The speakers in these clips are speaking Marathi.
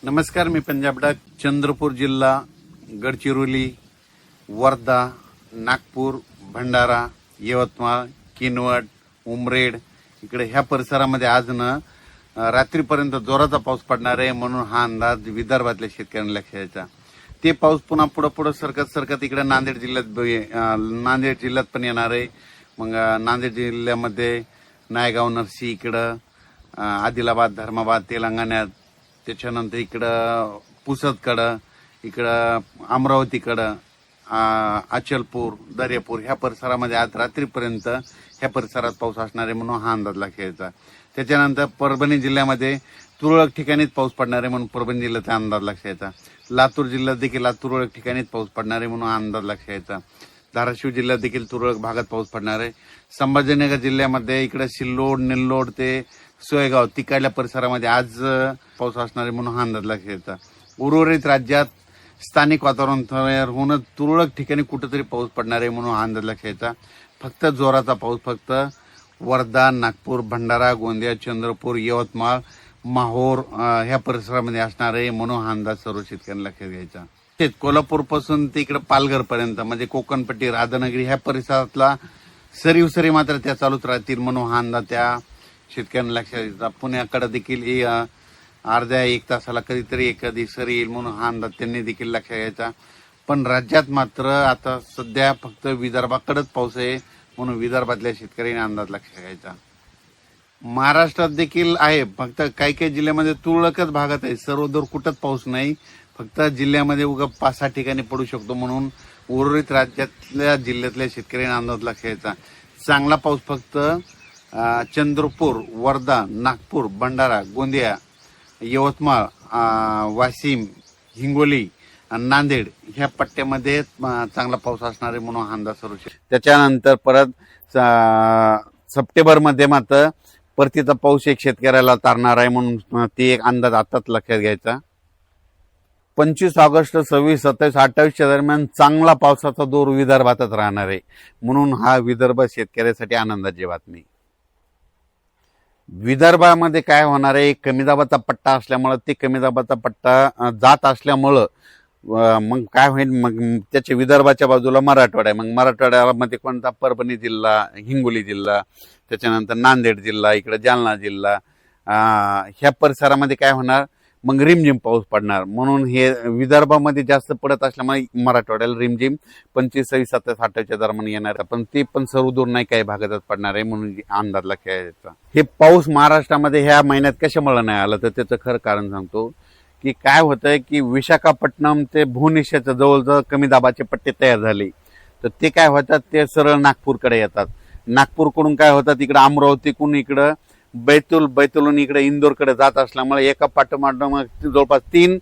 नमस्कार, मी पंजाब डाक, चंद्रपूर जिल्हा, गडचिरोली, वर्धा, नागपूर, भंडारा, यवतमाळ, किनवट, उमरेड इकडे ह्या परिसरामध्ये आज रात्रीपर्यंत जोराचा पाऊस पडणार आहे म्हणून हा अंदाज विदर्भातल्या शेतकऱ्यांना लक्षात यायचा. ते पाऊस पुन्हा पुढे सरकत इकडे नांदेड जिल्ह्यात पण येणार आहे. मग नांदेड जिल्ह्यामध्ये नायगाव, नरसी इकडं, आदिलाबाद, धर्माबाद, तेलंगणात, त्याच्यानंतर इकडं पुसदकडं, इकडं अमरावतीकडं, अचलपूर, दर्यापूर ह्या परिसरामध्ये आज रात्रीपर्यंत ह्या परिसरात पाऊस असणार आहे म्हणून हा अंदाज लक्षात यायचा. त्याच्यानंतर परभणी जिल्ह्यामध्ये तुरळक ठिकाणीच पाऊस पडणार आहे म्हणून परभणी जिल्ह्याचा अंदाज लक्षात यायचा. लातूर जिल्ह्यात देखील आज तुरळक ठिकाणीच पाऊस पडणार आहे म्हणून अंदाज लक्षात यायचा. धाराशिव जिल्ह्यात देखील तुरळक भागात पाऊस पडणार आहे. संभाजीनगर जिल्ह्यामध्ये इकडे सिल्लोड, निल्लोड ते सोयगाव तिकडल्या परिसरामध्ये आज पाऊस असणार आहे म्हणून हा अंदाज लक्षात यायचा. उर्वरित राज्यात स्थानिक वातावरण तयार होऊन तुरळक ठिकाणी कुठेतरी पाऊस पडणार आहे म्हणून हा अंदाज लक्षात यायचा. फक्त जोराचा पाऊस फक्त वर्धा, नागपूर, भंडारा, गोंदिया, चंद्रपूर, यवतमाळ, माहोर ह्या परिसरामध्ये असणार आहे म्हणून हा अंदाज सर्व शेतकऱ्यांना लक्षात घ्यायचा. कोल्हापूर पासून ते इकडे पालघर पर्यंत म्हणजे कोकणपट्टी, राधानगरी ह्या परिसरातला सरी मात्र त्या चालूच राहतील म्हणून हा अंदाज त्या शेतकऱ्यांना लक्षात यायचा. पुण्याकडे देखील अर्ध्या एक तासाला कधीतरी एखादी सरी येईल म्हणून हा अंदाज त्यांनी देखील लक्षात घ्यायचा. पण राज्यात मात्र आता सध्या फक्त विदर्भाकडेच पाऊस आहे म्हणून विदर्भातल्या शेतकऱ्यांनी अंदाज लक्षात घ्यायचा. महाराष्ट्रात देखील आहे, फक्त काही जिल्ह्यामध्ये तुरळकच भागात आहे, सर्वदूर कुठंच पाऊस नाही. फक्त जिल्ह्यामध्ये उगा 5-6 ठिकाणी पडू शकतो म्हणून उर्वरित राज्यातल्या जिल्ह्यातल्या शेतकऱ्यांनी अंदाज लक्षात घ्यायचा. चांगला पाऊस फक्त चंद्रपूर, वर्धा, नागपूर, भंडारा, गोंदिया, यवतमाळ, वाशिम, हिंगोली, नांदेड ह्या पट्ट्यामध्ये चांगला पाऊस असणार आहे म्हणून हा अंदाज सर्व. त्याच्यानंतर परत सप्टेंबरमध्ये मात्र परतीचा पाऊस एक शेतकऱ्याला तारणार आहे म्हणून ती एक अंदाज आताच लक्षात घ्यायचा. 25 ऑगस्ट, 26, 27, 28 दरम्यान चांगला पावसाचा दौर विदर्भातच राहणार आहे म्हणून हा विदर्भ शेतकऱ्यासाठी आनंदाची बातमी. विदर्भामध्ये काय होणार आहे, कमी दाबाचा पट्टा असल्यामुळं ते कमी दाबाचा पट्टा जात असल्यामुळं मग काय होईल, मग त्याच्या विदर्भाच्या बाजूला मराठवाडा आहे. मग मराठवाड्यामध्ये कोणता, परभणी जिल्हा, हिंगोली जिल्हा, त्याच्यानंतर नांदेड जिल्हा, इकडे जालना जिल्हा ह्या परिसरामध्ये काय होणार, मग रिमझिम पाऊस पडणार म्हणून हे विदर्भामध्ये जास्त पडत असल्यामुळे मराठवाड्याला रिमझिम 25, 26, 27, 28 दरम्यान येणार आहे. पण ते पण सर्वदूर नाही, काही भागातच पडणार आहे म्हणून अंदाज लक्षात घ्यायचा. हे पाऊस महाराष्ट्रामध्ये ह्या महिन्यात कशामुळे नाही आलं तर त्याचं खरं कारण सांगतो की काय होतंय की विशाखापट्टणम ते भुवनेश्वरच्या जवळजवळ कमी दाबाचे पट्टे तयार झाले तर ते काय होतात, ते सरळ नागपूरकडे येतात. नागपूरकडून काय होतात, इकडे अमरावतीकडून इकडं बैतूलहून इकडे इंदोरकडे जात असल्यामुळे एका पाठोपाठ जवळपास 3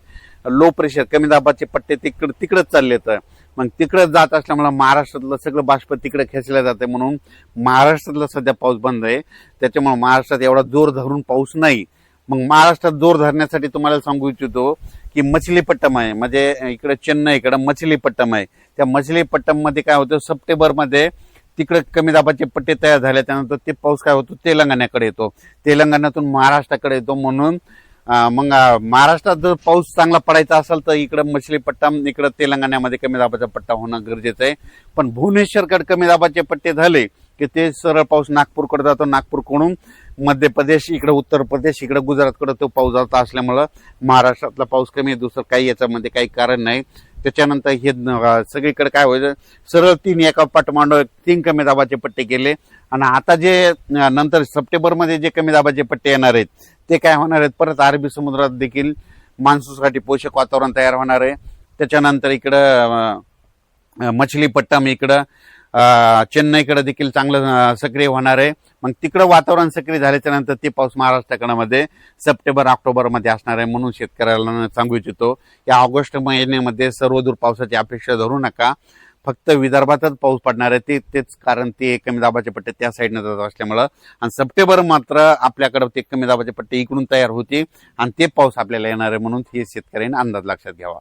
लो प्रेशर कमी दाबाचे पट्टे तिकडे चालले तर मग तिकडे जात असल्यामुळे महाराष्ट्रातलं सगळं बाष्प तिकडे खेचलं जाते म्हणून महाराष्ट्रातला सध्या पाऊस बंद आहे. त्याच्यामुळे महाराष्ट्रात एवढा जोर धरून पाऊस नाही. मग महाराष्ट्रात जोर धरण्यासाठी तुम्हाला सांगू इच्छितो की मछलीपट्टम आहे, म्हणजे इकडे चेन्नईकडे मछलीपट्टम आहे. त्या मछलीपट्टम मध्ये काय होतं, सप्टेंबरमध्ये तिकडे कमी दाबाचे पट्टे तयार झाले, त्यानंतर ते पाऊस काय होतो तेलंगणाकडे येतो, तेलंगणातून महाराष्ट्राकडे येतो म्हणून मग महाराष्ट्रात जर पाऊस चांगला पडायचा असेल तर इकडे मछलीपट्टम, इकडे तेलंगणामध्ये कमी दाबाचा पट्टा होणं गरजेचं आहे. पण भुवनेश्वरकडे कमी दाबाचे पट्टे झाले की ते सरळ पाऊस नागपूरकडे जातो, नागपूरकडून मध्य प्रदेश, इकडे उत्तर प्रदेश, इकडे गुजरातकडे तो पाऊस जात असल्यामुळं महाराष्ट्रातला पाऊस कमी आहे. दुसरं काही याच्यामध्ये काही कारण नाही. त्याच्यानंतर हे सगळीकडे काय व्हायचं, सरळ 3 एका पाठोपाठ 3 कमी दाबाचे पट्टे केले आणि आता जे नंतर सप्टेंबरमध्ये जे कमी दाबाचे पट्टे येणार आहेत ते काय होणार आहेत, परत अरबी समुद्रात देखील मान्सूनसाठी पोषक वातावरण तयार होणार आहे. त्याच्यानंतर इकडं मछलीपट्टम, इकडं चेन्नईकडे देखील चांगलं सक्रिय होणार आहे. मग तिकडं वातावरण सक्रिय झाल्याच्या नंतर ते पाऊस महाराष्ट्राकडे सप्टेंबर, ऑक्टोबरमध्ये असणार आहे म्हणून शेतकऱ्याला सांगू इच्छितो या ऑगस्ट महिन्यामध्ये सर्वदूर पावसाची अपेक्षा धरू नका. फक्त विदर्भातच पाऊस पडणार आहे, तेच कारण ते कमी दाबाचे पट्टे त्या साईडने जात असल्यामुळं. आणि सप्टेंबर मात्र आपल्याकडे ते कमी दाबाचे पट्टे इकडून तयार होते आणि ते पाऊस आपल्याला येणार आहे म्हणून हे शेतकऱ्यांनी अंदाज लक्षात घ्यावा.